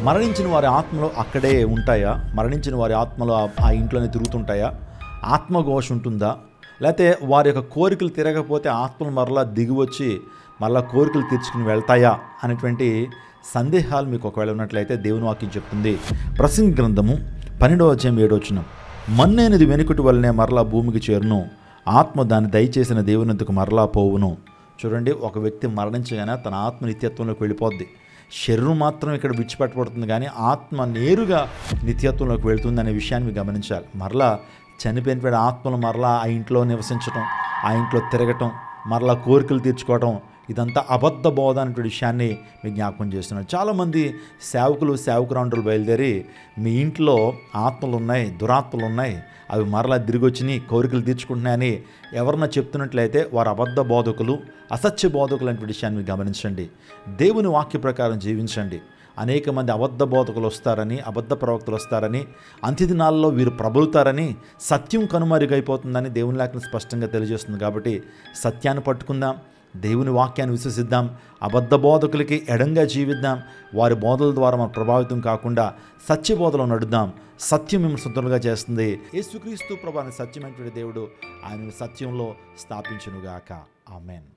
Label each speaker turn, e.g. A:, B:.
A: మరణించిన వారి ఆత్మలు అక్కడే ఉంటాయా? మరణించిన వారి ఆత్మలు ఆ ఇంట్లోనే తిరుగుతుంటాయా? ఆత్మఘోష ఉంటుందా? లేకపోతే వారి యొక్క కోరికలు తీరకపోతే ఆత్మలు మరలా దిగివచ్చి మరలా కోరికలు తీర్చుకుని వెళ్తాయా అనేటువంటి సందేహాలు మీకు ఒకవేళ ఉన్నట్లయితే దేవుని వాక్యం చెప్తుంది. ప్రసంగి గ్రంథము 12వ అధ్యాయం 7వ వచనం, మన్నైనది వెనుకటి వల్లనే మరలా భూమికి చేరును, ఆత్మ దాన్ని దయచేసిన దేవునింతకు మరలా పోవును. చూడండి, ఒక వ్యక్తి మరణించగానే తన ఆత్మ నిత్యత్వంలోకి వెళ్ళిపోద్ది. శరీరం మాత్రం ఇక్కడ విడిచిపెట్టబడుతుంది, కానీ ఆత్మ నేరుగా నిత్యత్వంలోకి వెళుతుంది అనే విషయాన్ని మీరు గమనించాలి. మరలా చనిపోయిన ఆత్మలు మరలా ఆ ఇంట్లో నివసించటం, ఆ ఇంట్లో తిరగటం, మరలా కోరికలు తీర్చుకోవటం, ఇదంతా అబద్ధ బోధ అనే విషయాన్ని మీకు జ్ఞాపకం చేస్తున్నారు. చాలామంది సేవకురాండ్రులు బయలుదేరి మీ ఇంట్లో ఆత్మలు ఉన్నాయి, దురాత్మలు ఉన్నాయి, అవి మరలా తిరిగి వచ్చినాయి, కోరికలు తీర్చుకుంటున్నాయని ఎవరన్నా చెప్తున్నట్లయితే వారు అబద్ధ బోధకులు, అసత్య బోధకులు అనే విషయాన్ని మీరు గమనించండి. దేవుని వాక్య ప్రకారం జీవించండి. అనేక మంది అబద్ధ బోధకులు వస్తారని, అబద్ధ ప్రవక్తలు వస్తారని, అంత్యదినాల్లో వీరు ప్రబలుతారని, సత్యం కనుమరుగైపోతుందని దేవుని లేఖనం స్పష్టంగా తెలియజేస్తుంది. కాబట్టి సత్యాన్ని పట్టుకుందాం, దేవుని వాక్యాన్ని విశ్వసిద్దాం, అబద్ధ బోధకులకి ఎడంగా జీవిద్దాం. వారి బోధల ద్వారా మనం ప్రభావితం కాకుండా సత్య బోధలో నడుద్దాం. సత్యం మిమ్మల్ని సొంతంగా చేస్తుంది. యేసుక్రీస్తు ప్రభువు సత్యమైనటువంటి దేవుడు, ఆయన సత్యంలో స్థాపించునుగాక. ఆమేన్.